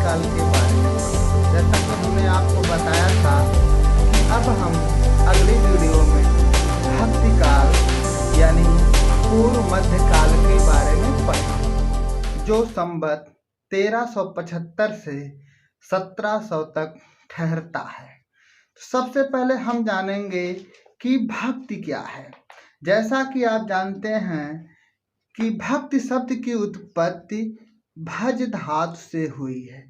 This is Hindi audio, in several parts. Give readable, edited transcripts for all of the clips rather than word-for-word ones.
काल के बारे में। जैसा कि हमने आपको बताया था कि अब हम अगली वीडियो में भक्ति काल यानी पूर्व मध्य काल के बारे में पढ़ेंगे, जो संवत 1375 से 1700 तक ठहरता है। सबसे पहले हम जानेंगे कि भक्ति क्या है। जैसा कि आप जानते हैं कि भक्ति शब्द की उत्पत्ति भज धातु से हुई है,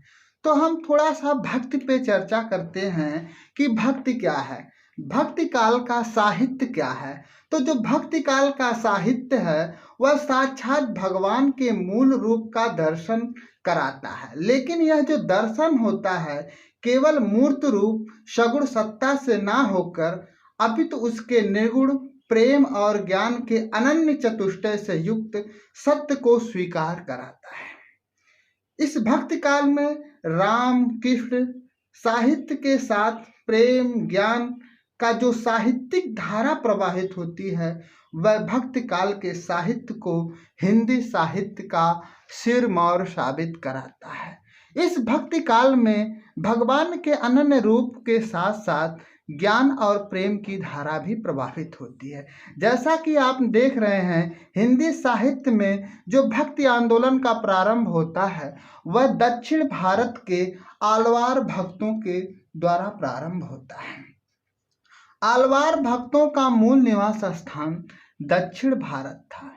तो हम थोड़ा सा भक्ति पे चर्चा करते हैं कि भक्ति क्या है, भक्ति काल का साहित्य क्या है। तो जो भक्ति काल का साहित्य है वह साक्षात भगवान के मूल रूप का दर्शन कराता है, लेकिन यह जो दर्शन होता है केवल मूर्त रूप सगुण सत्ता से ना होकर अपितु उसके निर्गुण प्रेम और ज्ञान के अनन्य चतुष्टय से युक्त सत्य को स्वीकार कराता है। इस भक्ति काल में राम कृष्ण साहित्य के साथ प्रेम ज्ञान का जो साहित्यिक धारा प्रवाहित होती है वह भक्ति काल के साहित्य को हिंदी साहित्य का सिरमौर साबित कराता है। इस भक्ति काल में भगवान के अनन्य रूप के साथ साथ ज्ञान और प्रेम की धारा भी प्रभावित होती है। जैसा कि आप देख रहे हैं हिंदी साहित्य में जो भक्ति आंदोलन का प्रारंभ होता है वह दक्षिण भारत के आलवार भक्तों के द्वारा प्रारंभ होता है। आलवार भक्तों का मूल निवास स्थान दक्षिण भारत था।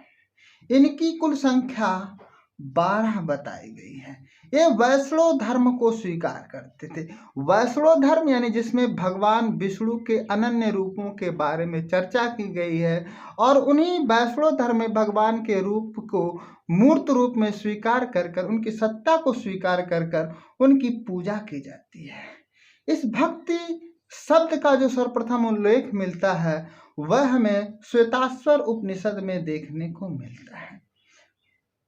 इनकी कुल संख्या 12 बताई गई है। ये वैष्णव धर्म को स्वीकार करते थे। वैष्णव धर्म यानी जिसमें भगवान विष्णु के अनन्य रूपों के बारे में चर्चा की गई है और उन्हीं वैष्णव धर्म में भगवान के रूप को मूर्त रूप में स्वीकार कर उनकी सत्ता को स्वीकार कर उनकी पूजा की जाती है। इस भक्ति शब्द का जो सर्वप्रथम उल्लेख मिलता है वह हमें श्वेताश्वर उपनिषद में देखने को मिलता है।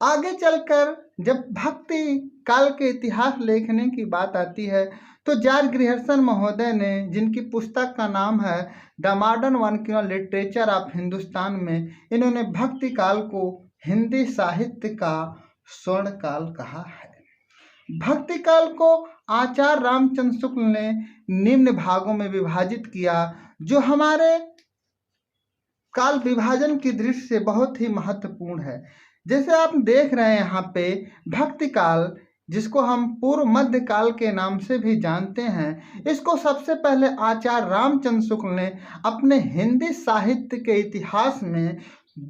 आगे चलकर जब भक्ति काल के इतिहास लिखने की बात आती है तो जॉर्ज ग्रियर्सन महोदय ने, जिनकी पुस्तक का नाम है the modern vernacular literature of Hindustan में, इन्होंने भक्ति काल को हिंदी साहित्य का स्वर्ण काल कहा है। भक्ति काल को आचार्य रामचंद्र शुक्ल ने निम्न भागों में विभाजित किया जो हमारे काल विभाजन की दृष्टि से बहुत ही महत्वपूर्ण है। जैसे आप देख रहे हैं यहाँ पे भक्ति काल, जिसको हम पूर्व मध्य काल के नाम से भी जानते हैं, इसको सबसे पहले आचार्य रामचंद्र शुक्ल ने अपने हिंदी साहित्य के इतिहास में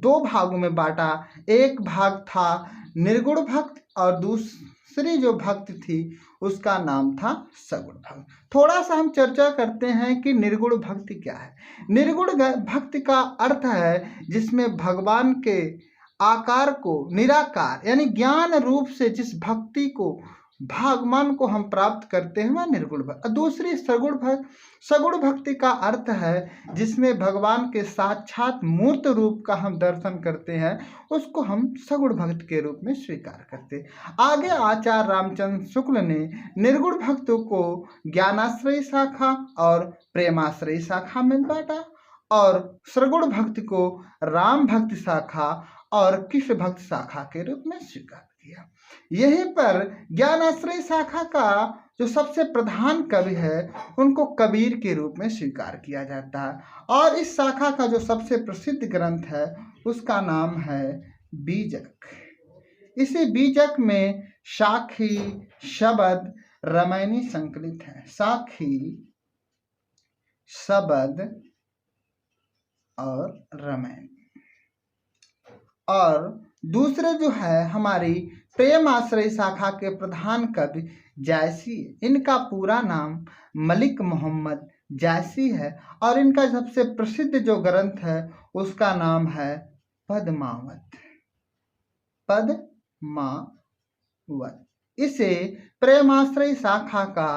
2 भागों में बांटा। एक भाग था निर्गुण भक्ति और दूसरी जो भक्ति थी उसका नाम था सगुण भक्ति। थोड़ा सा हम चर्चा करते हैं कि निर्गुण भक्ति क्या है। निर्गुण भक्ति का अर्थ है जिसमें भगवान के आकार को निराकार यानी ज्ञान रूप से जिस भक्ति को भगवान को हम प्राप्त करते हैं वह निर्गुण भक्ति। दूसरी सगुण भक्ति का अर्थ है जिसमें भगवान के साक्षात मूर्त रूप का हम दर्शन करते हैं, उसको हम सगुण भक्ति के रूप में स्वीकार करते हैं। आगे आचार्य रामचंद्र शुक्ल ने निर्गुण भक्तों को ज्ञानाश्रयी शाखा और प्रेमाश्रयी शाखा में बांटा और सगुण भक्ति को राम भक्ति शाखा और कृष्ण भक्त शाखा के रूप में स्वीकार किया। यहीं पर ज्ञानाश्रय शाखा का जो सबसे प्रधान कवि है उनको कबीर के रूप में स्वीकार किया जाता है और इस शाखा का जो सबसे प्रसिद्ध ग्रंथ है उसका नाम है बीजक। इसी बीजक में साखी, शबद, रामायणी संकलित है। साखी, शबद और रामायण। और दूसरे जो है हमारी प्रेम आश्रय शाखा के प्रधान कवि जायसी। इनका पूरा नाम मलिक मोहम्मद जायसी है और इनका सबसे प्रसिद्ध जो ग्रंथ है उसका नाम है पद्मावत। इसे प्रेमाश्रय शाखा का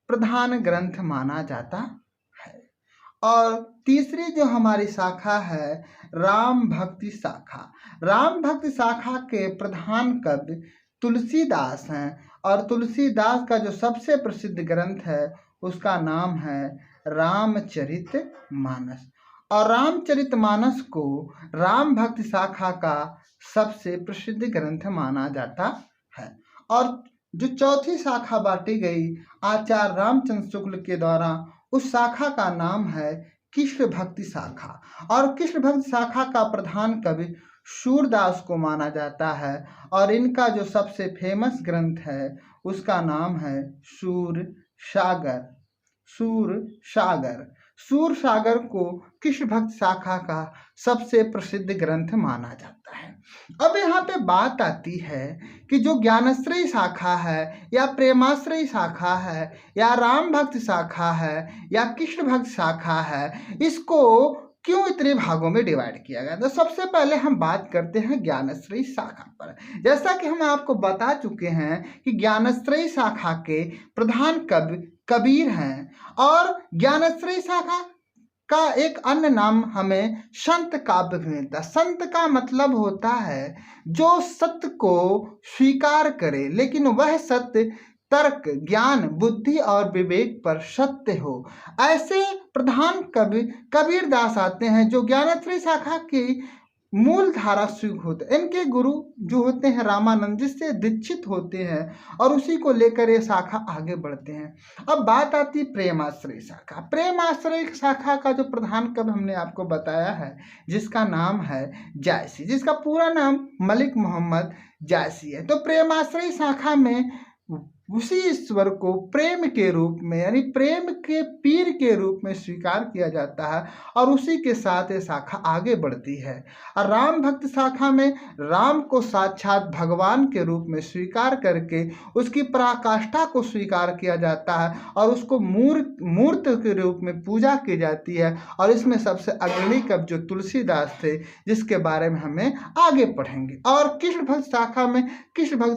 प्रधान ग्रंथ माना जाता है। और तीसरी जो हमारी शाखा है राम भक्ति शाखा। राम भक्ति शाखा के प्रधान कवि तुलसीदास हैं और तुलसीदास का जो सबसे प्रसिद्ध ग्रंथ है उसका नाम है रामचरितमानस। और रामचरितमानस को राम भक्ति शाखा का सबसे प्रसिद्ध ग्रंथ माना जाता है। और जो चौथी शाखा बांटी गई आचार्य रामचंद्र शुक्ल के द्वारा, उस शाखा का नाम है कृष्ण भक्ति शाखा। और कृष्ण भक्ति शाखा का प्रधान कवि सूरदास को माना जाता है। और इनका जो सबसे फेमस ग्रंथ है उसका नाम है सूर सागर। सूर सागर, सूर सागर को कृष्ण भक्त शाखा का सबसे प्रसिद्ध ग्रंथ माना जाता है। अब यहाँ पे बात आती है कि जो ज्ञानश्रेय शाखा है या प्रेमाश्रय शाखा है या राम भक्त शाखा है या कृष्ण भक्त शाखा है, इसको क्यों इतने भागों में डिवाइड किया गया। तो सबसे पहले हम बात करते हैं ज्ञानश्रेय शाखा पर। जैसा कि हम आपको बता चुके हैं कि ज्ञानश्रेय शाखा के प्रधान कवि कबीर हैं, और ज्ञानश्रेय शाखा का एक अन्य नाम हमें संत काव्य भी मिलता है। संत का मतलब होता है जो सत्य को स्वीकार करे, लेकिन वह सत्य तर्क, ज्ञान, बुद्धि और विवेक पर सत्य हो। ऐसे प्रधान कवि कबीर दास आते हैं जो ज्ञानश्रेय शाखा की मूल धारा स्वीकृत होते हैं। इनके गुरु जो होते हैं रामानंद, जिससे दीक्षित होते हैं और उसी को लेकर ये शाखा आगे बढ़ते हैं। अब बात आती है प्रेमाश्रय शाखा। प्रेमाश्रय शाखा का जो प्रधान कवि हमने आपको बताया है जिसका नाम है जायसी, जिसका पूरा नाम मलिक मोहम्मद जायसी है। तो प्रेमाश्रय शाखा में उसी ईश्वर को प्रेम के रूप में, यानी प्रेम के पीर के रूप में स्वीकार किया जाता है और उसी के साथ ये शाखा आगे बढ़ती है। और राम भक्त शाखा में राम को साक्षात भगवान के रूप में स्वीकार करके उसकी पराकाष्ठा को स्वीकार किया जाता है और उसको मूर्त के रूप में पूजा की जाती है। और इसमें सबसे अग्रणी कवि जो तुलसीदास थे, जिसके बारे में हमें आगे पढ़ेंगे। और कृष्ण भक्त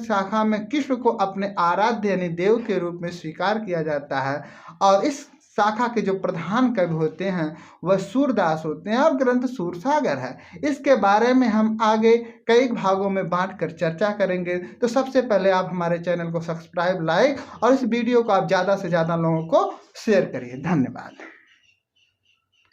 शाखा में कृष्ण को अपने आराध्य यानी देव के रूप में स्वीकार किया जाता है। और इस शाखा के जो प्रधान कवि होते हैं वह सूरदास होते हैं और ग्रंथ सूर सागर है। इसके बारे में हम आगे कई भागों में बांटकर चर्चा करेंगे। तो सबसे पहले आप हमारे चैनल को सब्सक्राइब, लाइक और इस वीडियो को आप ज़्यादा से ज़्यादा लोगों को शेयर करिए। धन्यवाद।